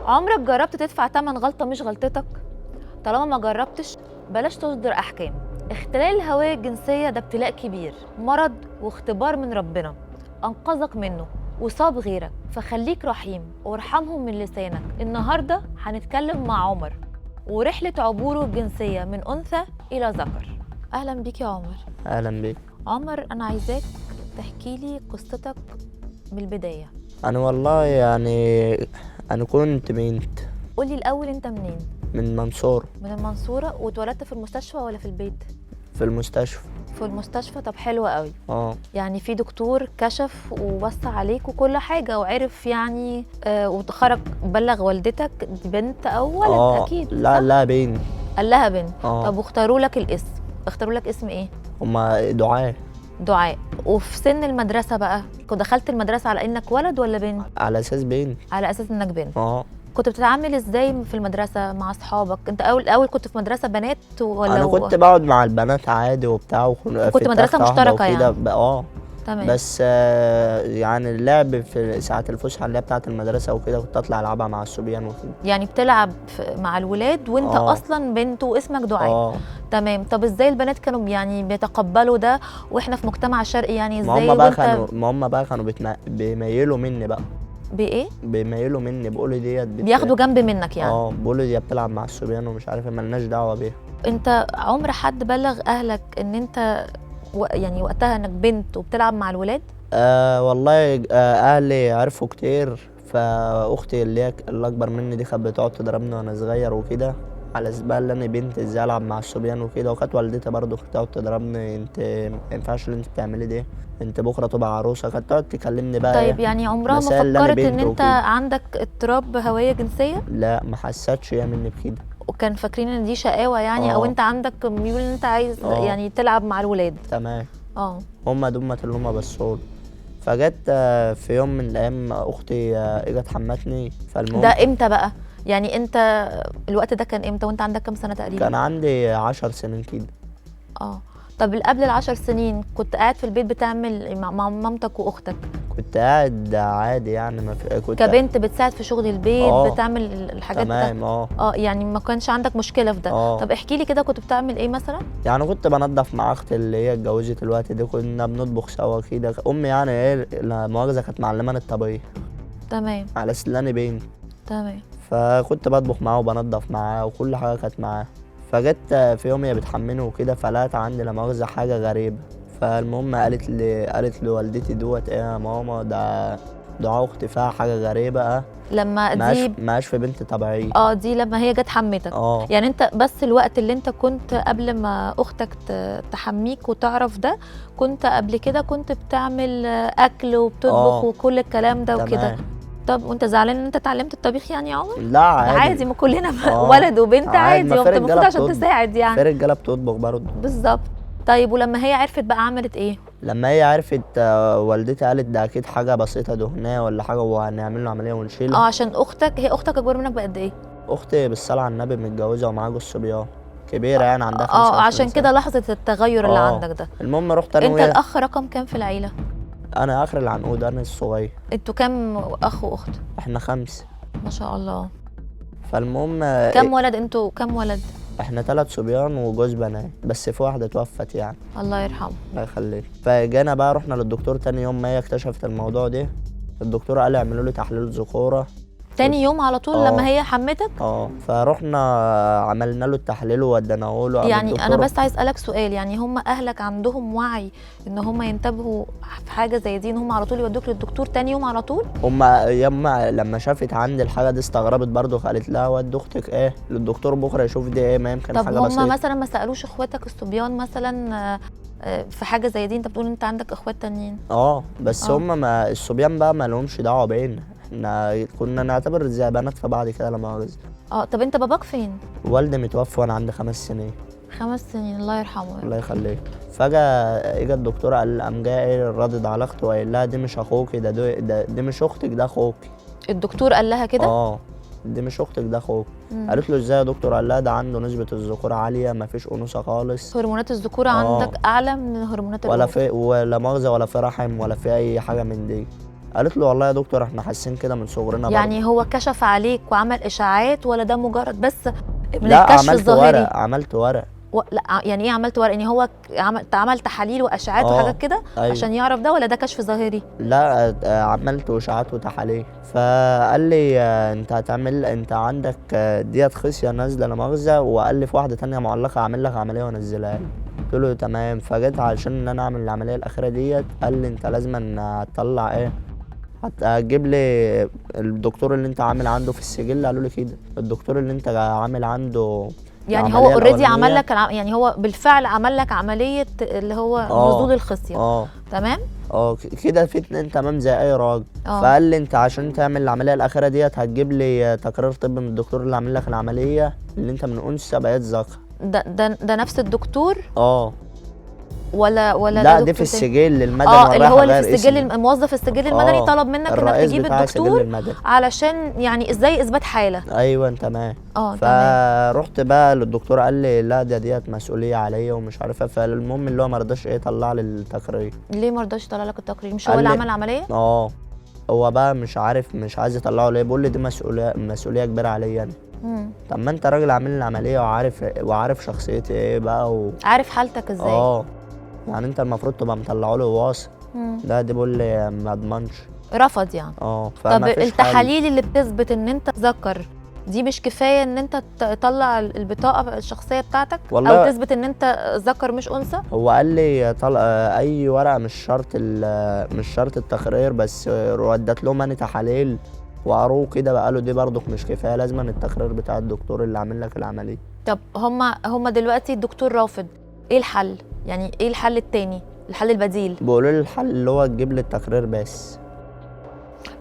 عمرك جربت تدفع تمن غلطة مش غلطتك؟ طالما ما جربتش بلاش تصدر أحكام. اختلال الهوية الجنسية ده ابتلاء كبير، مرض واختبار من ربنا أنقذك منه وصاب غيرك، فخليك رحيم وارحمهم من لسانك. النهاردة هنتكلم مع عمر ورحلة عبوره الجنسية من أنثى إلى ذكر. أهلا بيك يا عمر. اهلا بيك. عمر، أنا عايزاك تحكي لي قصتك من البداية. انا والله يعني انا كنت بنت قولي الأول أنت منين؟ من منصور من المنصورة. واتولدت في المستشفى ولا في البيت؟ في المستشفى. في المستشفى. طب حلو قوي. اه يعني في دكتور كشف وبص عليك وكل حاجة وعرف يعني وخرج بلغ والدتك دي بنت أو ولد أكيد؟ لا صح؟ لا بنت. قال لها بنت. اه طب واختاروا لك الاسم، اختاروا لك اسم ايه؟ هما دعاء. دعاء. وفي سن المدرسة بقى كنت دخلت المدرسة على انك ولد ولا بنت؟ على اساس بنت. على اساس انك بنت. اه كنت بتتعامل ازاي في المدرسة مع اصحابك؟ انت اول كنت في مدرسة بنات ولا انا كنت بقعد مع البنات عادي وبتاع كنت مدرسة مشتركة يعني؟ تمام. بس يعني اللعب في ساعات الفسحه اللي هي بتاعه المدرسه وكده كنت اطلع العبها مع الصبيان وكده. يعني بتلعب مع الولاد وانت اصلا بنت واسمك دعاء. تمام. طب ازاي البنات كانوا يعني بيتقبلوا ده واحنا في مجتمع شرقي يعني ازاي؟ ما هم بقى كانوا بيميلوا مني بقى. بايه؟ بيميلوا مني، بيقولوا ديت بياخدوا جنب منك يعني؟ بيقولوا دي بتلعب مع الصبيان ومش عارف مالناش دعوه بيها. انت عمر حد بلغ اهلك ان انت يعني وقتها انك بنت وبتلعب مع الولاد؟ والله اهلي عرفوا كتير، فاختي اللي هي اللي اكبر مني دي كانت بتقعد تضربني وانا صغير وكده على اساس بقى اللي انا بنت ازاي العب مع الصبيان وكده. وكانت والدتي برضه كانت تقعد تضربني، انت ما ينفعش اللي انت بتعملي ده، انت بكره تبقى عروسه. كانت تقعد تكلمني بقى. طيب يعني عمرها ما فكرت ان انت عندك اضطراب هويه جنسيه؟ لا ما حستش هي مني بكده. وكان فاكرين ان دي شقاوه يعني؟ او انت عندك ميول ان انت عايز يعني تلعب مع الولاد؟ تمام. هما دمت اللي هما بصول. فجت في يوم من الايام اختي اجت حمتني. ده امتى بقى؟ يعني انت الوقت ده كان امتى وانت عندك كام سنه تقريبا؟ كان عندي 10 سنين كده. طب قبل ال10 سنين كنت قاعد في البيت بتعمل مع مامتك واختك؟ كنت قاعد عادي يعني كنت كبنت بتساعد في شغل البيت بتعمل الحاجات تمام. يعني ما كانش عندك مشكله في ده؟ طب احكي لي كده كنت بتعمل ايه مثلا؟ يعني كنت بنظف مع اختي اللي هي اتجوزت الوقت دي، كنا بنطبخ سوا كده. امي يعني ايه لا مؤاخذه كانت معلماني الطبيخ. تمام. على اساس ان انا بنت. تمام. فكنت بطبخ معاه وبنظف معاه وكل حاجه كانت معاه. فجت في يوم هي بتحمني وكده فلقيت عندي لا مؤاخذه حاجه غريبه. فالمهم قالت لوالدتي دوت ايه يا ماما ده دعاء اختي فيها حاجه غريبه. لما دي ماش في بنت طبيعيه. دي لما هي جت حمتك. يعني انت بس الوقت اللي انت كنت قبل ما اختك تحميك وتعرف ده كنت قبل كده كنت بتعمل اكل وبتطبخ وكل الكلام ده وكده؟ طب وانت زعلان ان انت اتعلمت الطبيخ يعني يا عمر؟ لا عادي. ما كلنا ولد وبنت عادي. وانت المفروض عشان تساعد يعني. في رجاله بتطبخ برضه. بالظبط. طيب ولما هي عرفت بقى عملت ايه؟ لما هي عرفت والدتي قالت ده اكيد حاجه بسيطه دهنيه ولا حاجه وهنعمل له عمليه ونشيلها. عشان اختك اكبر منك بقد ايه؟ اختي بالصلاه على النبي متجوزه ومعاها جوز صبيان كبيره يعني عندها 25 عشان كده لحظه التغير اللي عندك ده. المهم رحت انا انت الاخ رقم كام في العيله؟ انا اخر العنقود، انا الصغير. انتوا كام اخ واخت؟ احنا 5. ما شاء الله. فالمهم كام ولد انتوا؟ كام ولد؟ احنا 3 صبيان وجوز بنات، بس في واحده توفت يعني. الله يرحمه. الله يخليك. فجينا بقى رحنا للدكتور تاني يوم ما هي اكتشفت الموضوع ده. الدكتور قال اعملوا لي تحليل ذكوره تاني يوم على طول لما هي حمتك؟ فرحنا عملنا له التحليل ووديناه له. يعني انا بس عايز اسالك سؤال، يعني هم اهلك عندهم وعي ان هم ينتبهوا في حاجه زي دي ان هم على طول يودوك للدكتور تاني يوم على طول؟ هم يما لما شافت عندي الحاجه دي استغربت برضه، قالت لها ودي اختك ايه للدكتور بكره يشوف دي ايه، ما يمكن حاجه بسيطه. طب هم مثلا ما سالوش اخواتك الصبيان مثلا في حاجه زي دي؟ انت بتقول انت عندك اخوات تانيين. بس هم ما الصبيان بقى ما لهمش دعوه بينا، احنا كنا نعتبر زي بنات في بعض كده لما مؤاخذه. طب انت باباك فين؟ والدي متوفى وانا عندي 5 سنين. 5 سنين. الله يرحمه. الله يخليك. فجاه اجى الدكتور قام جاي رادد على اختي وقال لها دي مش اخوك، دي مش اختك، ده اخوك. الدكتور قال لها كده؟ دي مش اختك، ده اخوك. قالت له ازاي يا دكتور؟ قال لها ده عنده نسبه الذكوره عاليه، ما فيش انوثه خالص. هرمونات الذكوره عندك اعلى من هرمونات ولا في ولا مؤاخذه ولا في رحم ولا في اي حاجه من دي. قالت له والله يا دكتور احنا حاسين كده من صغرنا برضه. يعني هو كشف عليك وعمل اشاعات ولا ده مجرد بس من لا الكشف عملت الظاهري؟ ورق، عملت ورق. لا يعني ايه عملت ورق؟ يعني هو عمل تحاليل واشعاعات وحاجات كده أيوة. عشان يعرف ده، ولا ده كشف ظاهري؟ لا عملت اشاعات وتحاليل. فقال لي انت هتعمل، انت عندك ديت خصيه نازله لا مؤاخذه، وقال لي في واحده تانية معلقه اعمل لك عمليه وانزلها لي. قلت له تمام. فجيت علشان ان انا اعمل العمليه الاخيره ديت، قال لي انت لازم تطلع ايه، هتجيب لي الدكتور اللي انت عامل عنده في السجل. قالوا لي كده الدكتور اللي انت عامل عنده يعني هو اوريدي عمل لك، يعني هو بالفعل عمل لك عمليه اللي هو نزول الخصيه. تمام. كده في اتنين تمام زي اي راجل. فقال لي انت عشان تعمل العمليه الاخيره ديت هتجيب لي تقرير طبي من الدكتور اللي عامل لك العمليه اللي انت من انثى بقيت ذكر. ده نفس الدكتور؟ ولا لا دي في السجل المدني. اللي هو اللي في السجل، موظف السجل المدني طلب منك انك تجيب الدكتور علشان يعني ازاي اثبات حاله. ايوه تمام. فرحت بقى للدكتور، قال لي لا ديت مسؤوليه عليا ومش عارفه. فالمهم اللي هو ما رضاش يطلع لي التقرير. ليه ما رضاش يطلع لك التقرير؟ مش هو اللي عمل العمليه؟ هو بقى مش عايز يطلعه ليه. بيقول لي دي مسؤوليه كبيره عليا انا. طب ما انت راجل عامل لي العمليه وعارف شخصيتي ايه بقى عارف حالتك ازاي. يعني انت المفروض تبقى مطلعه له واثق. لا دي بيقول لي ما اضمنش. رفض يعني. طب التحاليل اللي بتثبت ان انت ذكر دي مش كفايه ان انت تطلع البطاقه الشخصيه بتاعتك او تثبت ان انت ذكر مش انثى؟ هو قال لي اي ورقه مش شرط التقرير، بس ودت لهم انا تحاليل وقروه كده بقى له دي برضك مش كفايه، لازم التقرير بتاع الدكتور اللي عامل لك العمليه. طب هما دلوقتي الدكتور رافض، ايه الحل؟ يعني ايه الحل التاني، الحل البديل؟ بيقولوا لي الحل اللي هو تجيب لي التقرير بس،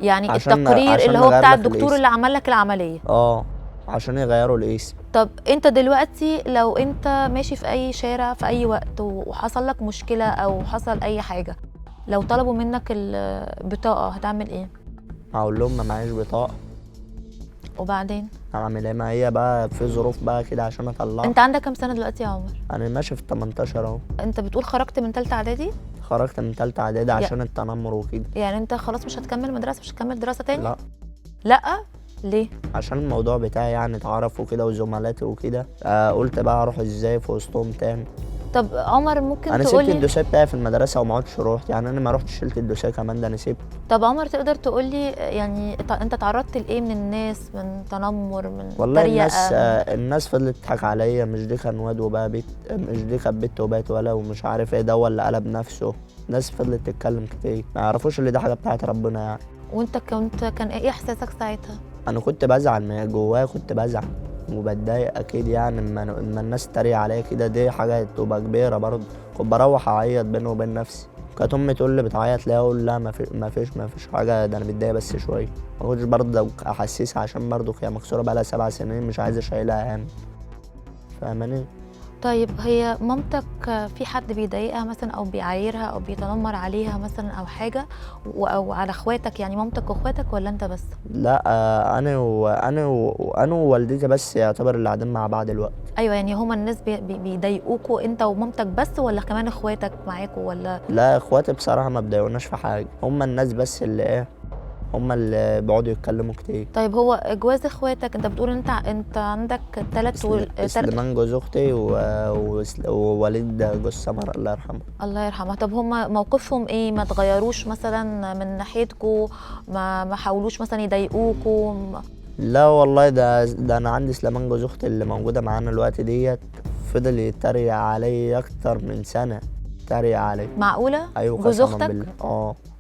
يعني التقرير اللي هو بتاع الدكتور اللي عمل لك العمليه. عشان يغيروا الاسم. طب انت دلوقتي لو انت ماشي في اي شارع في اي وقت وحصل لك مشكله او حصل اي حاجه، لو طلبوا منك البطاقه هتعمل ايه؟ هقول لهم ما معيش بطاقه. وبعدين هعمل ايه؟ ما هي بقى في ظروف بقى كده عشان اطلعها. انت عندك كام سنه دلوقتي يا عمر؟ انا ماشي في 18 اهو. انت بتقول خرجت من ثالثه اعدادي؟ خرجت من ثالثه اعدادي عشان التنمر وكده. يعني انت خلاص مش هتكمل مدرسه، مش هتكمل دراسه تاني؟ لا ليه؟ عشان الموضوع بتاعي يعني اتعرف وكده وزملاتي وكده. قلت بقى اروح ازاي في وسطهم تاني. طب عمر ممكن انا تقولي، سبت الدوسيه بتاعي في المدرسه وما عدتش رحت، يعني انا ما رحتش شلت الدوسيه كمان، ده انا سبت. طب عمر تقدر تقولي يعني انت تعرضت لايه من الناس، من تنمر، من والله الناس فضلت تضحك عليا. مش دي كان واد وبقى بيت، مش دي كانت بنت وبقت ولا ومش عارف ايه، ده ولا قلب نفسه. الناس فضلت تتكلم كتير، ما يعرفوش اللي ده حاجه بتاعت ربنا يعني. وانت كان ايه احساسك ساعتها؟ انا كنت بزعل من جوايا، كنت بزعل وبتضايق اكيد يعني. اما الناس تتريق عليا كده دي حاجه تبقى كبيره برضه. كنت بروح اعيط بيني وبين نفسي. كانت امي تقول لي بتعيط ليه؟ اقول لا ما فيش حاجه، ده انا متضايق بس شويه. ما كنتش برضه احسسها عشان برضه هي مكسوره بقالها 7 سنين، مش عايز اشيلها هم. فاهماني؟ طيب هي مامتك في حد بيضايقها مثلا او بيعايرها او بيتنمر عليها مثلا او حاجه، او على اخواتك، يعني مامتك واخواتك ولا انت بس؟ لا انا ووالدتي بس يعتبر اللي قاعدين مع بعض الوقت. ايوه يعني هما الناس بيضايقوكوا انت ومامتك بس، ولا كمان اخواتك معاكوا ولا؟ لا اخواتي بصراحه ما بيضايقوناش في حاجه، هما الناس بس اللي هما اللي بيقعدوا يتكلموا كتير. طيب هو جواز اخواتك، انت بتقول انت عندك 3 سليمان جوز اختي ووليد جوز سمر الله يرحمه. الله يرحمه. طب هما موقفهم ايه؟ ما تغيروش مثلا من ناحيتكوا؟ ما حاولوش مثلا يضايقوكوا؟ لا والله ده انا عندي سليمان جوز اختي اللي موجوده معانا الوقت ديت، فضل يتريق علي اكتر من سنه. يتريق علي. معقوله؟ ايوه جوز اختك؟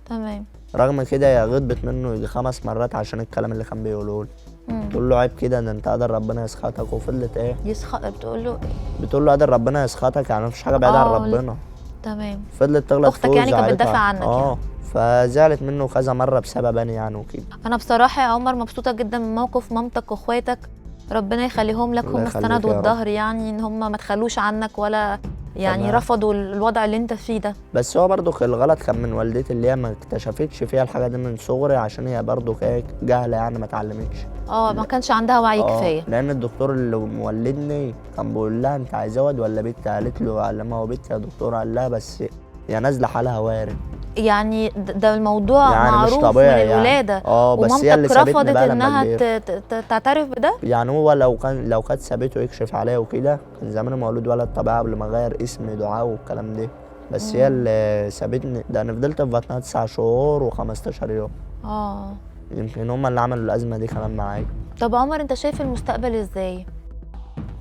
تمام. رغم كده هي غضبت منه يجي 5 مرات عشان الكلام اللي كان بيقوله لي. تقول له عيب كده، ده انت قادر ربنا يسخطك. وفضلت بتقول له ايه؟ بتقول له قادر ربنا يسخطك، يعني مفيش حاجه بعيده عن ربنا. تمام. فضلت تغلط اختك يعني كانت بتدافع عنك يعني. فزعلت منه كذا مره بسبب انا يعني وكده. انا بصراحه يا عمر مبسوطه جدا من موقف مامتك واخواتك، ربنا يخليهم لك، هم السند والظهر يعني، ان هم ما تخلوش عنك ولا يعني تمام. رفضوا الوضع اللي انت فيه ده. بس هو برضو الغلط كان من والدتي اللي هي ما اكتشفتش فيها الحاجه دي من صغري، عشان هي برضو كانت جاهله يعني ما اتعلمتش. ما كانش عندها وعي كفايه. لان الدكتور اللي مولدني كان بيقول لها انت عايزه ولد ولا بنت؟ قالت له علمها هو بنت يا دكتور. قال لها بس هي نازله حالها وارد. يعني ده الموضوع يعني مش معروف من طبيعي يعني. الولاده، بس هي اللي ومامتك سابتني رفضت بقى لما انها كبرت. تعترف بده؟ يعني هو لو كانت سابته يكشف عليا وكده كان زمان مولود ولد طبيعي قبل ما اغير اسمي دعاء والكلام ده. بس هي اللي سابتني، ده انا فضلت في بطنها 9 شهور و15 يوم. اه. يمكن هما اللي عملوا الازمه دي كمان معايا. طب عمر، انت شايف المستقبل ازاي؟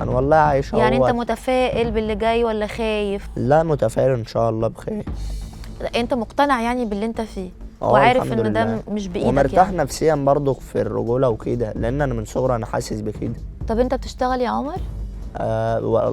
انا والله عايش يعني انت اهوت. متفائل باللي جاي ولا خايف؟ لا متفائل ان شاء الله بخير. انت مقتنع يعني باللي انت فيه، اه وعارف الحمد ان ده لله. مش بايدك ومرتاح يعني. نفسيا برضه في الرجوله وكده، لان انا من صغري انا حاسس بكده. طب انت بتشتغل يا عمر؟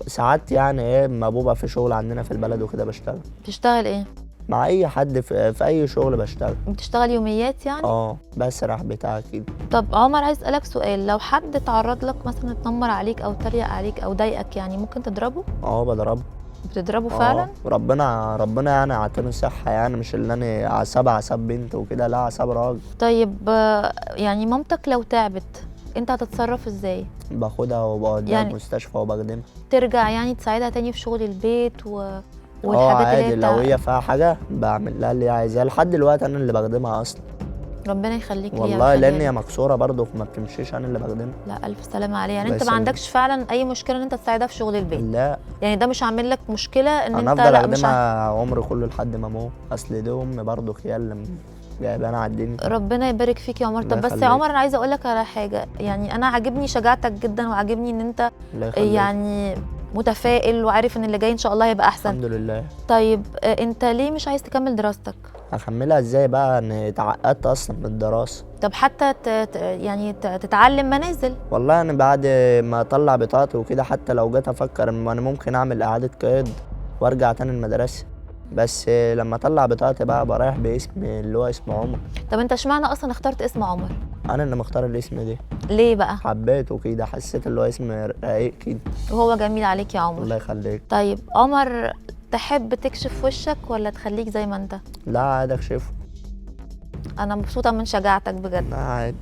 ساعات يعني ايه ما ببقى في شغل عندنا في البلد وكده بشتغل بتشتغل ايه؟ مع اي حد في اي شغل بشتغل. بتشتغل يوميات يعني؟ بسرح بتاع كده. طب عمر، عايز اسالك سؤال، لو حد اتعرض لك مثلا اتنمر عليك او اتريق عليك او ضايقك، يعني ممكن تضربه؟ بضربه. بتضربه فعلا؟ ربنا يعني عطاني صحة، يعني مش اللي انا عصاب بنت وكده، لا عصاب راجل. طيب يعني مامتك لو تعبت انت هتتصرف ازاي؟ باخدها وبوديها يعني المستشفى وبخدمها. ترجع يعني تساعدها تاني في شغل البيت والحاجات اللي عادي، هي لو هي فيها حاجة بعمل لها اللي هي عايزاه. لحد دلوقتي انا اللي بخدمها اصلا. ربنا يخليك ليها والله ويخليها لان هي لك. مكسورة برضه فما بتمشيش، انا اللي بخدمها. لا الف سلامه عليها. يعني الله انت ما يسلمك. عندكش فعلا اي مشكله ان انت تساعدها في شغل البيت؟ لا يعني ده مش عامل لك مشكله ان انا انت افضل لا مش اخدمها عمري كله لحد ما اموت. اصل دي امي برضه، هي اللي جايبانا على الدنيا. ربنا يبارك فيك يا عمر. الله طب بس يا يخليك. عمر، انا عايزه اقول لك على حاجه، يعني انا عاجبني شجاعتك جدا، وعاجبني ان انت الله يخليك. يعني متفائل وعارف ان اللي جاي ان شاء الله هيبقى احسن. الحمد لله. طيب انت ليه مش عايز تكمل دراستك؟ هكملها ازاي بقى؟ انا اتعقدت اصلا من الدراسة. طب حتى يعني تتعلم منازل. والله انا بعد ما اطلع بطاقتي وكده، حتى لو جيت افكر ان انا ممكن اعمل اعادة قيد وارجع تاني المدرسة، بس لما اطلع بطاقتي بقى برايح باسم اللي هو اسم عمر. طب انت اشمعنى اصلا اخترت اسم عمر؟ انا اللي مختار الاسم ده. ليه بقى؟ حبيته كده، حسيت اللي هو اسم رايق كده. وهو جميل عليك يا عمر. الله يخليك. طيب عمر، تحب تكشف وشك ولا تخليك زي ما انت؟ لا عادي اكشفه. انا مبسوطه من شجاعتك بجد. لا عادي.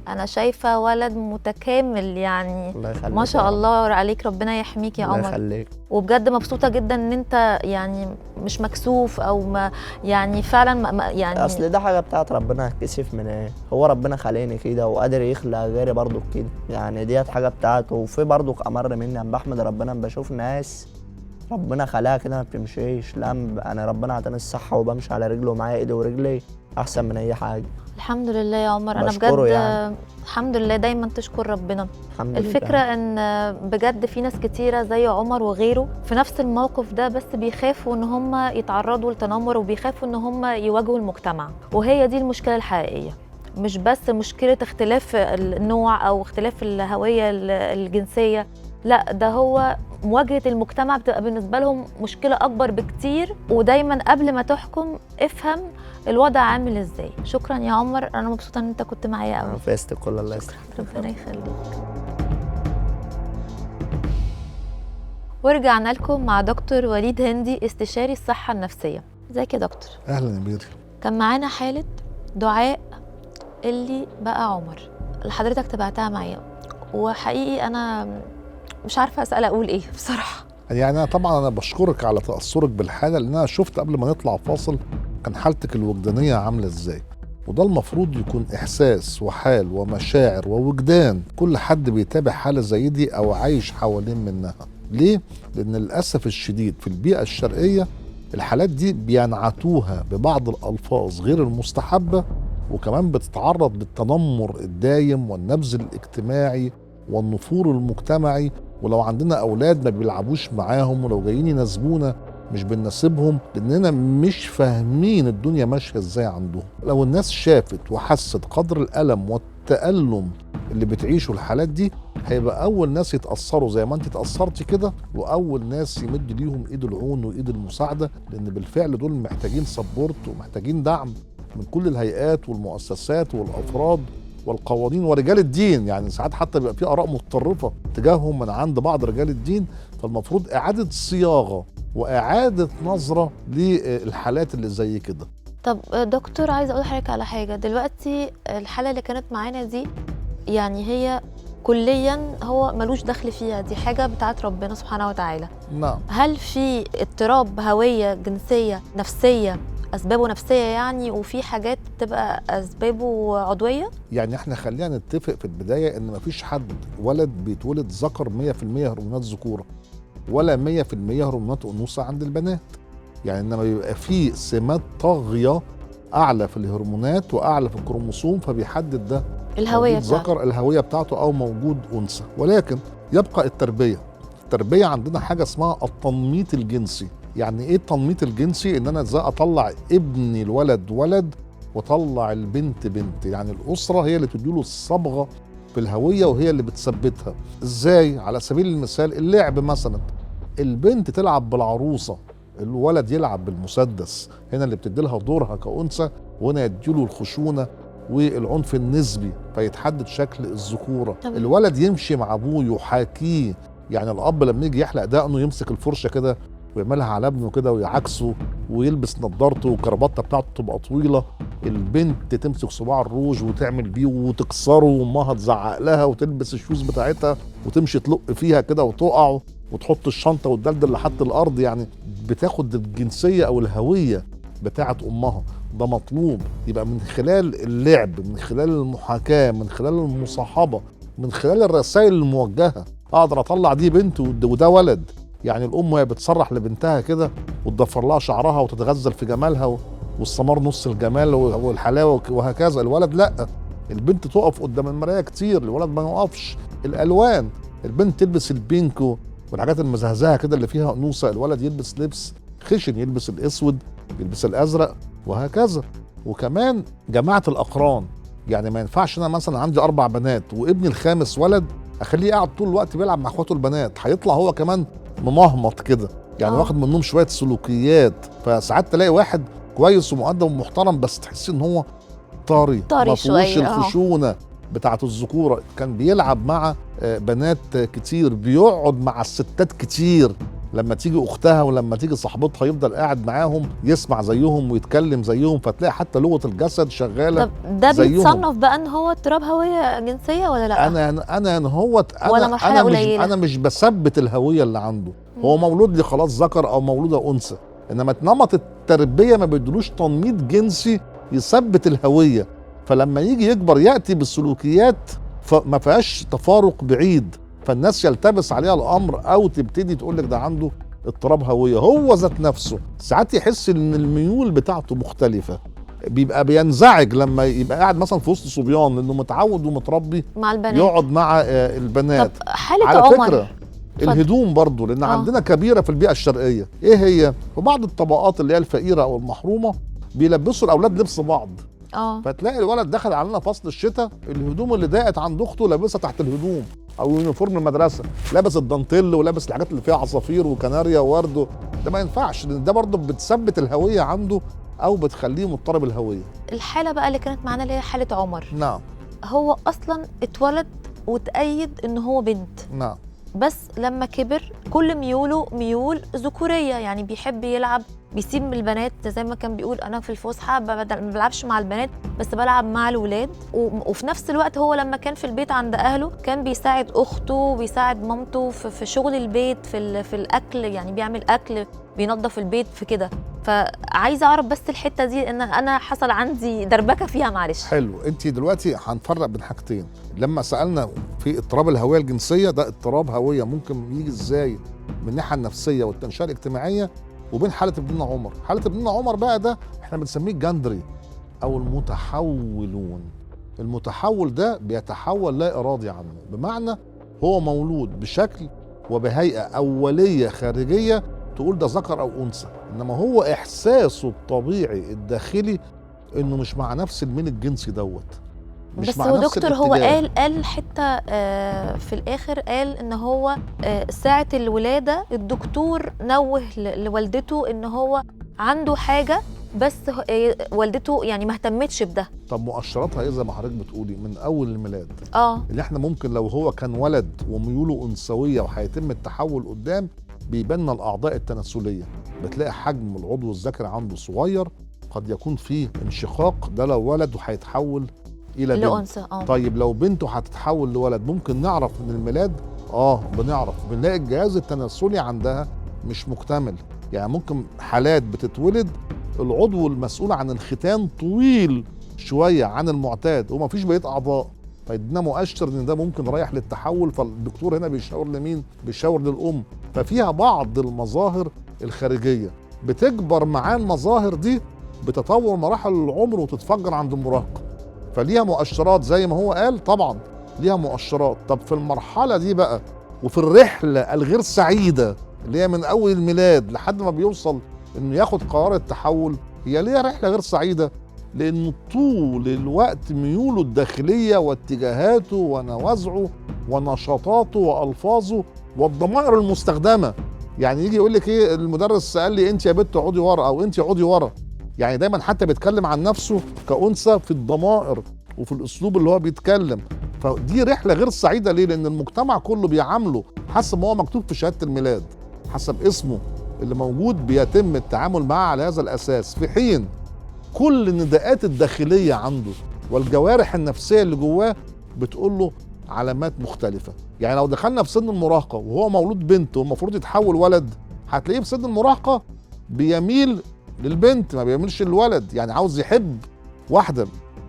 انا شايفه ولد متكامل يعني. الله يخليك. ما شاء الله عليك، ربنا يحميك يا الله عمر. يخليك. وبجد مبسوطه جدا ان انت يعني مش مكسوف او ما يعني فعلا يعني اصل ده حاجه بتاعت ربنا، هتكسف من ايه؟ هو ربنا خلقني كده وقادر يخلق غيري برضو كده، يعني ديت حاجه بتاعته. وفي برضو امر مني، انا بحمد ربنا لما بشوف ناس ربنا خلقها كده ما بتمشيش. لا انا ربنا عطاني الصحه وبمشي على رجله ومعايا ايدي ورجلي احسن من اي حاجه. الحمد لله يا عمر. انا بشكره بجد يعني. الحمد لله، دايما تشكر ربنا. الحمد الفكره لله. ان بجد في ناس كتيره زي عمر وغيره في نفس الموقف ده، بس بيخافوا ان هم يتعرضوا لتنمر وبيخافوا ان هم يواجهوا المجتمع، وهي دي المشكله الحقيقيه. مش بس مشكله اختلاف النوع او اختلاف الهويه الجنسيه، لا ده هو مواجهة المجتمع بتبقى بالنسبة لهم مشكلة أكبر بكتير. ودايما قبل ما تحكم افهم الوضع عامل ازاي. شكرا يا عمر، أنا مبسوطة إن أنت كنت معايا قوي. فزت كل الله يسلمك. ربنا يخليك. ورجعنا لكم مع دكتور وليد هندي، استشاري الصحة النفسية. ازيك يا دكتور؟ اهلا يا ميري. كان معانا حالة دعاء اللي بقى عمر اللي حضرتك تبعتها معايا، وحقيقي أنا مش عارفة أسأل أقول إيه بصراحة. يعني انا بشكرك على تاثرك بالحاله، لان انا شفت قبل ما نطلع فاصل كان حالتك الوجدانيه عامله ازاي، وده المفروض يكون احساس وحال ومشاعر ووجدان كل حد بيتابع حاله زي دي او عايش حوالين منها. ليه؟ لان للاسف الشديد في البيئه الشرقيه الحالات دي بينعتوها ببعض الالفاظ غير المستحبه، وكمان بتتعرض للتنمر الدايم والنبذ الاجتماعي والنفور المجتمعي. ولو عندنا اولاد ما بيلعبوش معاهم، ولو جايين يناسبونا مش بنناسبهم، لاننا مش فاهمين الدنيا ماشيه ازاي عندهم. لو الناس شافت وحست قدر الالم والتالم اللي بتعيشه الحالات دي، هيبقى اول ناس يتاثروا زي ما انت اتاثرتي كده، واول ناس يمد ليهم ايد العون وايد المساعده، لان بالفعل دول محتاجين سبورت ومحتاجين دعم من كل الهيئات والمؤسسات والافراد والقوانين ورجال الدين. يعني ساعات حتى بيبقى في اراء متطرفه تجاههم من عند بعض رجال الدين، فالمفروض اعاده صياغه واعاده نظره للحالات اللي زي كده. طب دكتور، عايزه اقول لحضرتك على حاجه. دلوقتي الحاله اللي كانت معانا دي يعني هي كليا هو ملوش دخل فيها، دي حاجه بتاعت ربنا سبحانه وتعالى. نعم. هل في اضطراب هويه جنسيه نفسيه اسبابه نفسيه يعني، وفي حاجات تبقى اسبابه عضويه؟ يعني احنا خلينا نتفق في البدايه ان مفيش حد ولد بيتولد ذكر 100% هرمونات ذكوره، ولا 100% هرمونات انوثه عند البنات. يعني انما بيبقى في سمات طاغيه اعلى في الهرمونات واعلى في الكروموسوم، فبيحدد ده الهويه موجود ذكر الهويه بتاعته او موجود انثى. ولكن يبقى التربيه عندنا حاجه اسمها التنميط الجنسي. يعني ايه التنميط الجنسي؟ ان انا ازاي اطلع ابني الولد ولد واطلع البنت بنت. يعني الاسره هي اللي تديله الصبغه في الهويه وهي اللي بتثبتها. ازاي؟ على سبيل المثال اللعب مثلا، البنت تلعب بالعروسه، الولد يلعب بالمسدس. هنا اللي بتدي لها دورها كأنثى، وهنا يديله الخشونه والعنف النسبي فيتحدد شكل الذكوره. الولد يمشي مع ابوه يحاكيه، يعني الاب لما يجي يحلق دقنه يمسك الفرشه كده ويعملها على ابنه كده ويعكسه، ويلبس نظارته والكرافته بتاعته تبقى طويله. البنت تمسك صباع الروج وتعمل بيه وتكسره، وامها تزعق لها وتلبس الشوز بتاعتها وتمشي تلق فيها كده وتقع، وتحط الشنطه وتدلدل لحد الارض. يعني بتاخد الجنسيه او الهويه بتاعت امها. ده مطلوب يبقى من خلال اللعب، من خلال المحاكاه، من خلال المصاحبه، من خلال الرسائل الموجهه. اقدر اطلع دي بنت وده ولد. يعني الام وهي بتسرح لبنتها كده وتضفر لها شعرها وتتغزل في جمالها والسمار نص الجمال والحلاوه وهكذا. الولد لا، البنت تقف قدام المرايه كتير، الولد ما يقفش. الالوان، البنت تلبس البينك والحاجات المزهزهه كده اللي فيها انوثه، الولد يلبس لبس خشن، يلبس الاسود، يلبس الازرق وهكذا. وكمان جماعه الاقران، يعني ما ينفعش انا مثلا عندي 4 بنات وابني الخامس ولد اخليه قاعد طول الوقت بيلعب مع اخواته البنات، هيطلع هو كمان ممهمط كده، يعني واخد منهم شويه سلوكيات. فساعات تلاقي واحد كويس ومؤدب ومحترم بس تحس ان هو طري ما فيهوش الخشونه بتاعه الذكوره. كان بيلعب مع بنات كتير، بيقعد مع الستات كتير، لما تيجي اختها ولما تيجي صاحبتها يفضل قاعد معاهم يسمع زيهم ويتكلم زيهم، فتلاقي حتى لغه الجسد شغاله. طب ده بيتصنف بقى ان هو اضطراب هويه جنسيه ولا لا؟ انا مش بثبت الهويه اللي عنده. هو مولود لي خلاص ذكر او مولوده انثى، انما نمط التربيه ما بيدلوش تنميط جنسي يثبت الهويه. فلما يجي يكبر ياتي بالسلوكيات فما فيهاش تفارق بعيد، فالناس يلتبس عليها الامر او تبتدي تقول لك ده عنده اضطراب هويه. هو ذات نفسه ساعات يحس ان الميول بتاعته مختلفه، بيبقى بينزعج لما يبقى قاعد مثلا في وسط صبيان لانه متعود ومتربي مع البنات، يقعد مع البنات. طب حالة على عمر فكره الهدوم برضو، لان عندنا كبيره في البيئه الشرقيه. ايه هي؟ في بعض الطبقات اللي هي الفقيره او المحرومه بيلبسوا الاولاد لبس بعض. فتلاقي الولد دخل علينا فصل الشتاء الهدوم اللي ضاقت عند اخته لابسها تحت الهدوم، او يونيفورم المدرسه لابس الدانتيل ولابس الحاجات اللي فيها عصافير وكناريا وورد. ده ما ينفعش، لان ده برضه بتثبت الهويه عنده او بتخليه مضطرب الهويه. الحاله بقى اللي كانت معانا اللي هي حاله عمر، نعم، هو اصلا اتولد وتأيد ان هو بنت. نعم، بس لما كبر كل ميوله ميول ذكوريه، يعني بيحب يلعب، بيسيب من البنات زي ما كان بيقول انا في الفسحه ما بلعبش مع البنات بس بلعب مع الولاد. وفي نفس الوقت هو لما كان في البيت عند اهله كان بيساعد اخته وبيساعد مامته في شغل البيت، في الاكل، يعني بيعمل اكل، بينظف البيت في كده. فعايزه اعرف بس الحته دي ان انا حصل عندي دربكه فيها، معلش. حلو. انت دلوقتي هنفرق بين حاجتين. لما سالنا في اضطراب الهويه الجنسيه، ده اضطراب هويه ممكن يجي ازاي من الناحيه النفسيه والتنشئه الاجتماعيه، وبين حاله ابننا عمر. حاله ابننا عمر بقى ده احنا بنسميه الجندري او المتحولون. المتحول ده بيتحول لا ارادي عنه، بمعنى هو مولود بشكل وبهيئه اوليه خارجيه تقول ده ذكر او انثى، انما هو احساسه الطبيعي الداخلي انه مش مع نفس الميل الجنسي دوت. مش بس مع هو نفس دكتور الاتجاه. هو قال حته في الاخر، قال ان هو ساعه الولاده الدكتور نوه لوالدته ان هو عنده حاجه، بس والدته يعني ما اهتمتش بده. طب مؤشراتها ايه زي ما حضرتك بتقولي من اول الميلاد؟ اللي احنا ممكن لو هو كان ولد وميوله انثويه وهيتم التحول قدام، بيبان الاعضاء التناسليه، بتلاقي حجم العضو الذكري عنده صغير، قد يكون فيه انشقاق، ده لو ولد وهيتحول الى بنت. لأنثى طيب لو بنته هتتحول لولد ممكن نعرف من الميلاد؟ بنعرف، بنلاقي الجهاز التناسلي عندها مش مكتمل. يعني ممكن حالات بتتولد العضو المسؤول عن الختان طويل شويه عن المعتاد ومفيش بقيه اعضاء، فيدينا مؤشر ان ده ممكن رايح للتحول. فالدكتور هنا بيشاور لمين؟ بيشاور للام. ففيها بعض المظاهر الخارجيه بتكبر معاه المظاهر دي بتطور مراحل العمر وتتفجر عند المراهقه. فليها مؤشرات زي ما هو قال، طبعا ليها مؤشرات. طب في المرحله دي بقى وفي الرحله الغير سعيده اللي هي من اول الميلاد لحد ما بيوصل انه ياخد قرار التحول، هي ليها رحله غير سعيده لانه طول الوقت ميوله الداخليه واتجاهاته ونوازعه ونشاطاته والفاظه والضمائر المستخدمه. يعني يجي يقول لك ايه، المدرس قال لي انت يا بنت اقعدي ورا او انت اقعدي ورا. يعني دايما حتى بيتكلم عن نفسه كأنثى في الضمائر وفي الاسلوب اللي هو بيتكلم. فدي رحله غير سعيده. ليه؟ لان المجتمع كله بيعامله حسب ما هو مكتوب في شهاده الميلاد، حسب اسمه اللي موجود بيتم التعامل معاه على هذا الاساس، في حين كل النداءات الداخليه عنده والجوارح النفسيه اللي جواه بتقول له علامات مختلفه. يعني لو دخلنا في سن المراهقه وهو مولود بنت والمفروض يتحول ولد، هتلاقيه في سن المراهقه بيميل للبنت ما بيميلش للولد. يعني عاوز يحب واحده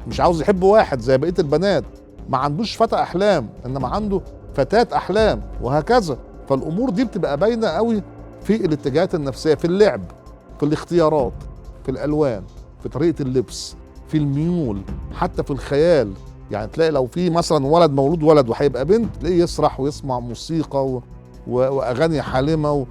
مش عاوز يحب واحد زي بقيه البنات. ما عندوش فتى احلام انما عنده فتاة احلام وهكذا. فالامور دي بتبقى باينه قوي في الاتجاهات النفسيه، في اللعب، في الاختيارات، في الالوان، في طريقه اللبس، في الميول، حتى في الخيال. يعني تلاقي لو في مثلا ولد مولود ولد وهيبقى بنت تلاقيه يسرح ويسمع موسيقى واغاني حالمه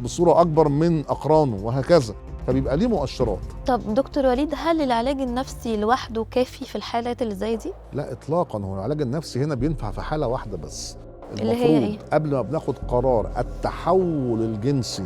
بصوره اكبر من اقرانه وهكذا. فبيبقى ليه مؤشرات. طب دكتور وليد، هل العلاج النفسي لوحده كافي في الحالات اللي زي دي؟ لا اطلاقا. هو العلاج النفسي هنا بينفع في حاله واحده بس، اللي هي ايه؟ قبل ما بناخد قرار التحول الجنسي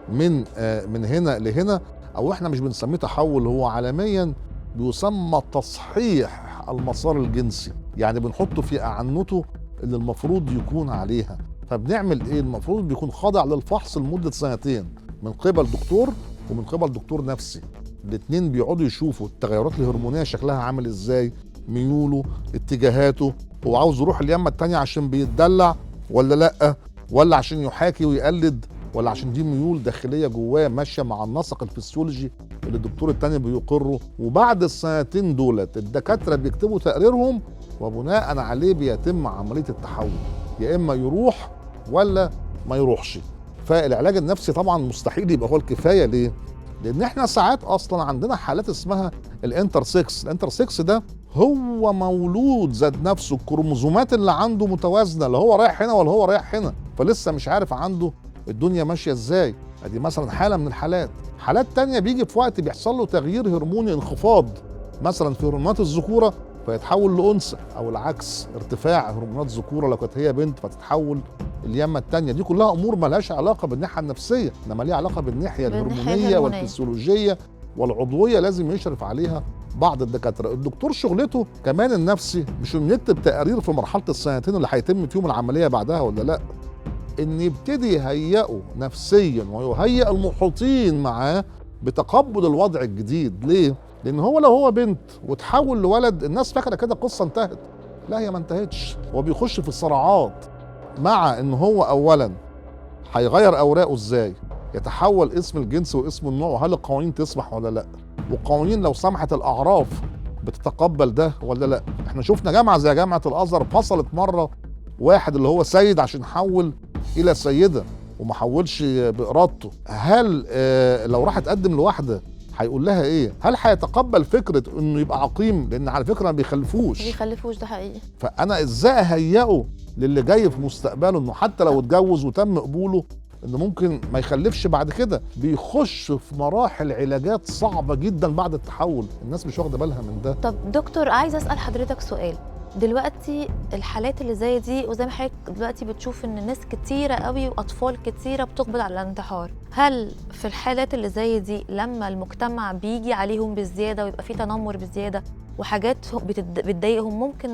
من هنا لهنا، او احنا مش بنسميه تحول، هو عالميا بيسمى تصحيح المسار الجنسي. يعني بنحطه في اعنته اللي المفروض يكون عليها. فبنعمل ايه؟ المفروض بيكون خاضع للفحص لمده 2 سنين من قبل دكتور ومن قبل دكتور نفسي. الاثنين بيقعدوا يشوفوا التغيرات الهرمونيه شكلها عامل ازاي، ميوله، اتجاهاته، هو عاوز يروح اليمه التانيه عشان بيتدلع ولا لا، ولا عشان يحاكي ويقلد، ولا عشان دي ميول داخليه جواه ماشيه مع النسق الفسيولوجي اللي الدكتور التاني بيقره. وبعد السنتين دولت الدكاتره بيكتبوا تقريرهم وبناء عليه بيتم عمليه التحول، يا اما يروح ولا ما يروحش. فالعلاج النفسي طبعا مستحيل يبقى هو الكفايه. ليه؟ لان احنا ساعات اصلا عندنا حالات اسمها الانترسكس. الانترسكس ده هو مولود ذات نفسه الكروموزومات اللي عنده متوازنه، لا هو رايح هنا ولا هو رايح هنا، فلسه مش عارف عنده الدنيا ماشيه ازاي. ادي مثلا حاله من الحالات. حالات تانية بيجي في وقت بيحصل له تغيير هرموني، انخفاض مثلا في هرمونات الذكوره فيتحول لانثى، او العكس ارتفاع هرمونات الذكوره لو كانت هي بنت فتتحول اليمه التانية. دي كلها امور مالهاش علاقه بالناحيه النفسيه، انما ليها علاقه بالناحيه الهرمونيه والفسيولوجيه والعضويه، لازم يشرف عليها بعض الدكاتره. الدكتور شغلته كمان النفسي مش انه يكتب تقارير في مرحله السنتين اللي هيتم فيهم العمليه بعدها ولا لا، ان يبتدي يهيئه نفسيا ويهيئ المحيطين معاه بتقبل الوضع الجديد. ليه؟ لان هو لو هو بنت وتحول لولد الناس فاكره كده قصه انتهت. لا، هي ما انتهتش. هو بيخش في الصراعات مع ان هو اولا هيغير اوراقه ازاي، يتحول اسم الجنس واسم النوع، هل القوانين تسمح ولا لا، والقوانين لو سمحت الاعراف بتتقبل ده ولا لا. احنا شفنا جامعه زي جامعه الازهر فصلت مره واحد اللي هو سيد عشان حول الى سيده وما حولش بارادته. هل لو راح تقدم لواحده هيقول لها ايه؟ هل هيتقبل فكره انه يبقى عقيم؟ لان على فكره ما بيخلفوش، ده حقيقي. فانا ازاي اهيئه للي جاي في مستقبله انه حتى لو اتجوز وتم قبوله انه ممكن ما يخلفش بعد كده؟ بيخش في مراحل علاجات صعبه جدا بعد التحول، الناس مش واخده بالها من ده. طب دكتور، عايز اسال حضرتك سؤال. دلوقتي الحالات اللي زي دي، وزي ما حضرتك دلوقتي بتشوف ان ناس كتيره قوي واطفال كتيره بتقبل على الانتحار، هل في الحالات اللي زي دي لما المجتمع بيجي عليهم بالزياده ويبقى في تنمر بزياده وحاجات بتضايقهم، ممكن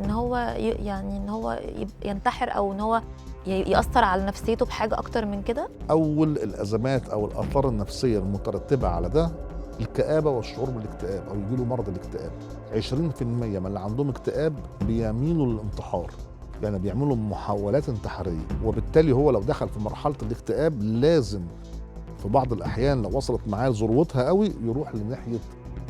ان هو ينتحر او ان هو يأثر على نفسيته بحاجه اكتر من كده؟ اول الازمات او الاثار النفسيه المترتبه على ده الكآبة والشعور بالاكتئاب أو يجيله مرض الاكتئاب. 20% من اللي عندهم اكتئاب بيميلوا للانتحار، يعني بيعملوا محاولات انتحارية، وبالتالي هو لو دخل في مرحلة الاكتئاب لازم في بعض الأحيان لو وصلت معاه لذروتها قوي يروح لناحية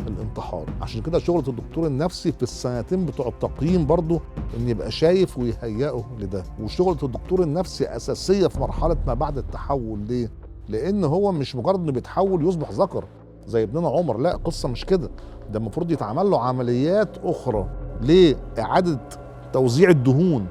الانتحار. عشان كده شغلة الدكتور النفسي في السنتين بتوع التقييم برضه ان يبقى شايف ويهيئه لده. وشغلة الدكتور النفسي اساسية في مرحلة ما بعد التحول. ليه؟ لان هو مش مجرد انه بيتحول يصبح ذكر زي ابننا عمر، لا، قصة مش كده. ده المفروض يتعمل له عمليات اخرى لإعادة توزيع الدهون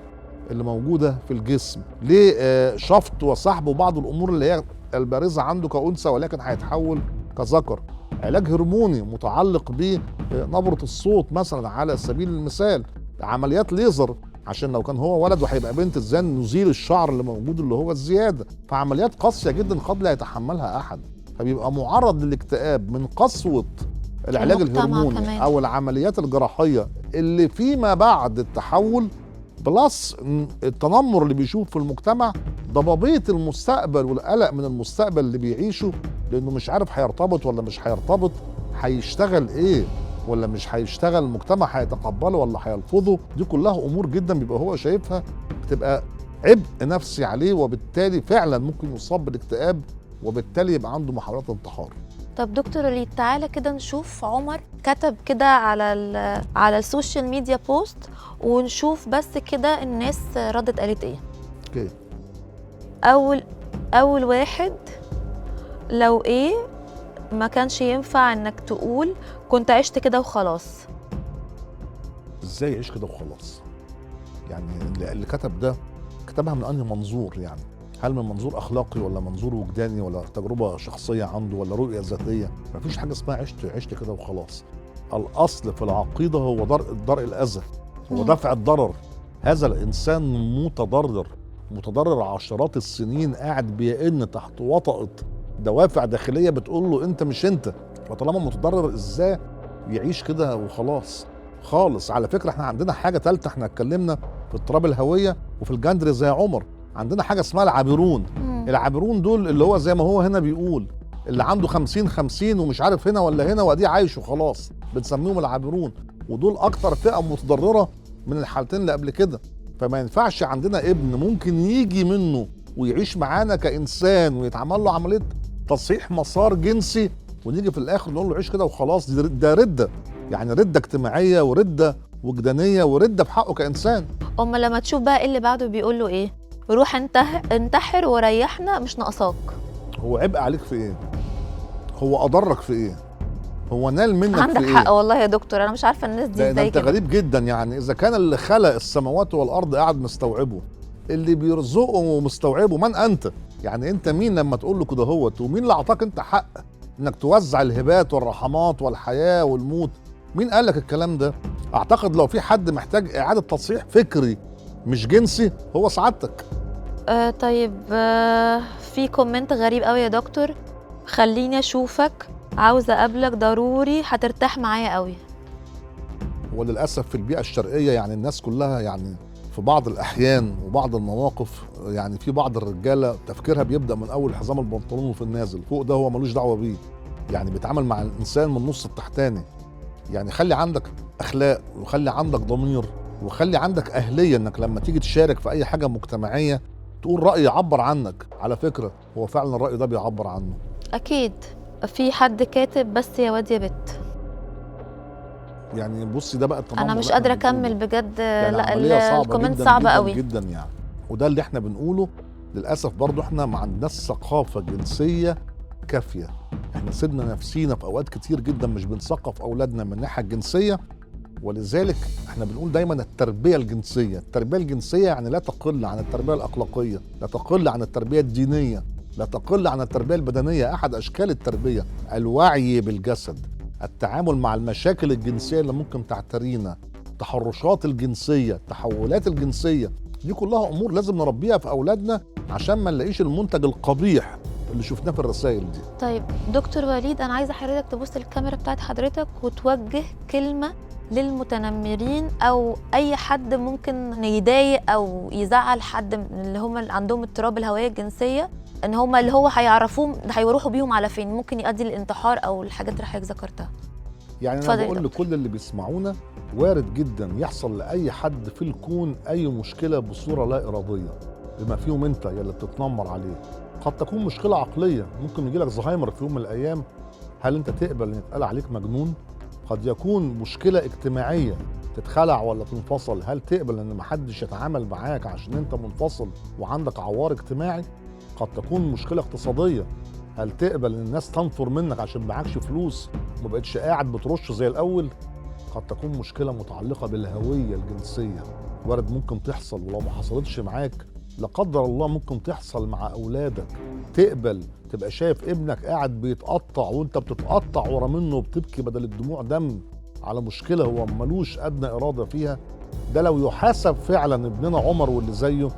اللي موجودة في الجسم، لشفط وسحب وبعض الامور اللي هي البارزة عنده كأنثى ولكن هيتحول كذكر. علاج هرموني متعلق بنبرة الصوت مثلا على سبيل المثال، عمليات ليزر عشان لو كان هو ولد وهيبقى بنت ازاي نزيل الشعر اللي موجود اللي هو الزيادة. فعمليات قاسية جدا قد لا يتحملها أحد، فبيبقى معرض للاكتئاب من قسوة العلاج الهرموني كمان، أو العمليات الجراحية اللي فيما بعد التحول، بلس التنمر اللي بيشوف في المجتمع، ضبابية المستقبل والقلق من المستقبل اللي بيعيشه لأنه مش عارف هيرتبط ولا مش هيرتبط، هيشتغل إيه ولا مش هيشتغل، المجتمع هيتقبله ولا هيلفظه. دي كلها أمور جدا بيبقى هو شايفها بتبقى عبء نفسي عليه، وبالتالي فعلا ممكن يصاب بالاكتئاب، وبالتالي يبقى عنده محاولات انتحار. طب دكتور وليد، تعالى كده نشوف عمر كتب كده على السوشيال ميديا بوست، ونشوف بس كده الناس ردت قالت ايه. اوكي. اول واحد: لو ايه ما كانش ينفع انك تقول كنت عشت كده وخلاص. ازاي يعيش كده وخلاص؟ يعني اللي كتب ده كتبها من انهي منظور؟ يعني هل من منظور اخلاقي ولا منظور وجداني ولا تجربه شخصيه عنده ولا رؤيه ذاتيه؟ مفيش حاجه اسمها عشت كده وخلاص. الاصل في العقيده هو درء الاذى، هو دفع الضرر. هذا الانسان متضرر عشرات السنين، قاعد بيئن تحت وطأة دوافع داخليه بتقول له انت مش انت. فطالما متضرر ازاي يعيش كده وخلاص؟ خالص. على فكره احنا عندنا حاجه ثالثه، احنا اتكلمنا في اضطراب الهويه وفي الجندر زي عمر، عندنا حاجه اسمها العابرون. العابرون دول اللي هو زي ما هو هنا بيقول اللي عنده 50 ومش عارف هنا ولا هنا وادي عايش وخلاص، بنسميهم العابرون. ودول اكتر فئه متضرره من الحالتين اللي قبل كده. فما ينفعش عندنا ابن ممكن يجي منه ويعيش معانا كانسان ويتعمل له عمليه تصحيح مسار جنسي ونيجي في الاخر نقول له عيش كده وخلاص. ده رده، يعني رده اجتماعيه ورده وجدانيه ورده في حقه كانسان. اما لما تشوف بقى اللي بعده بيقول له ايه: روح انتحر وريحنا، مش ناقصاك. هو عبء عليك في ايه؟ هو اضرك في ايه؟ هو نال منك في ايه؟ عندك حق والله يا دكتور، انا مش عارفه الناس دي ازاي ده انت كده. غريب جدا. يعني اذا كان اللي خلق السماوات والارض قاعد مستوعبه، اللي بيرزقه ومستوعبه، من انت؟ يعني انت مين لما تقول له كده هوت؟ ومين اللي اعطاك انت حق انك توزع الهبات والرحمات والحياه والموت؟ مين قال لك الكلام ده؟ اعتقد لو في حد محتاج اعاده تصحيح فكري مش جنسي هو سعادتك. طيب، في كومنت غريب قوي يا دكتور: خليني اشوفك، عاوزه اقابلك ضروري، هترتاح معايا قوي. وللاسف في البيئه الشرقيه يعني الناس كلها يعني في بعض الاحيان وبعض المواقف، يعني في بعض الرجاله تفكيرها بيبدا من اول حزام البنطلون وفي النازل، فوق ده هو ملوش دعوه بيه. يعني بيتعامل مع الانسان من النص التحتاني. يعني خلي عندك اخلاق وخلي عندك ضمير وخلي عندك اهليه انك لما تيجي تشارك في اي حاجه مجتمعيه تقول راي يعبر عنك. على فكره هو فعلا الراي ده بيعبر عنه. اكيد. في حد كاتب: بس يا واد يا بت. يعني بصي ده بقى التنمر. انا مش قادره اكمل بجد. يعني لا، الكومنت صعب قوي جدا يعني. وده اللي احنا بنقوله. للاسف برضو احنا ما عندناش ثقافه جنسيه كافيه. احنا سيبنا نفسينا في اوقات كتير جدا مش بنثقف اولادنا من الناحيه الجنسيه. ولذلك احنا بنقول دايما التربيه الجنسيه يعني لا تقل عن التربيه الاخلاقيه، لا تقل عن التربيه الدينيه، لا تقل عن التربيه البدنيه. احد اشكال التربيه الوعي بالجسد، التعامل مع المشاكل الجنسيه اللي ممكن تعترينا، التحرشات الجنسيه، التحولات الجنسيه، دي كلها امور لازم نربيها في اولادنا عشان ما نلاقيش المنتج القبيح اللي شفناه في الرسائل دي. طيب دكتور وليد، انا عايزه حضرتك تبص للكاميرا بتاعت حضرتك وتوجه كلمه للمتنمرين او اي حد ممكن يضايق او يزعل حد من اللي هم اللي عندهم اضطراب الهويه الجنسيه ان هم اللي هو هيعرفوه ده هيروحوا بيهم على فين، ممكن يؤدي للانتحار او الحاجات اللي حضرتك ذكرتها. يعني اتفضل انا يا بقول دكتور. لكل اللي بيسمعونا وارد جدا يحصل لاي حد في الكون اي مشكله بصوره لا اراديه، بما فيهم انت يلي بتتنمر عليه. قد تكون مشكله عقليه، ممكن يجي لك زهايمر في يوم من الايام، هل انت تقبل ان يتقال عليك مجنون؟ قد يكون مشكله اجتماعيه، تتخلع ولا تنفصل، هل تقبل ان محدش يتعامل معاك عشان انت منفصل وعندك عوار اجتماعي؟ قد تكون مشكله اقتصاديه، هل تقبل ان الناس تنفر منك عشان معكش فلوس وما بقتش قاعد بترش زي الاول؟ قد تكون مشكله متعلقه بالهويه الجنسيه، وارد ممكن تحصل، ولو ما حصلتش معاك لا قدر الله ممكن تحصل مع اولادك. تقبل تبقى شايف ابنك قاعد بيتقطع وانت بتتقطع ورا منه وبتبكي بدل الدموع دم على مشكله هو ملوش ادنى اراده فيها؟ ده لو يحاسب فعلا ابننا عمر واللي زيه،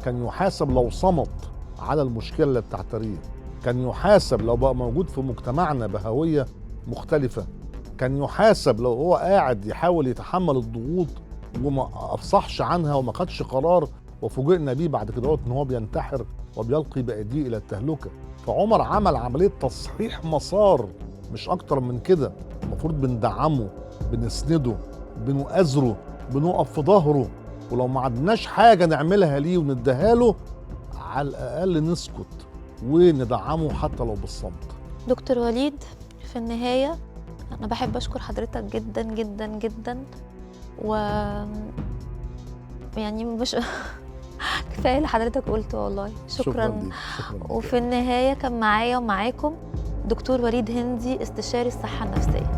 كان يحاسب لو صمت على المشكله اللي بتعتريه، كان يحاسب لو بقى موجود في مجتمعنا بهويه مختلفه، كان يحاسب لو هو قاعد يحاول يتحمل الضغوط وما افصحش عنها وما خدش قرار وفوجئنا بيه بعد كده ان هو بينتحر وبيلقي بايديه الى التهلكه. فعمر عمل عمليه تصحيح مسار مش اكتر من كده. المفروض بندعمه، بنسنده، بنؤازره، بنقف في ظهره، ولو ما عندناش حاجه نعملها ليه ونديها له على الاقل نسكت وندعمه حتى لو بالصمت. دكتور وليد، في النهاية أنا بحب أشكر حضرتك جدا جدا جدا، و يعني مش كفاية اللي حضرتك قلته والله. شكرا ليك. شكرا ليك. وفي النهاية كان معايا ومعاكم دكتور وليد هندي، استشاري الصحة النفسية.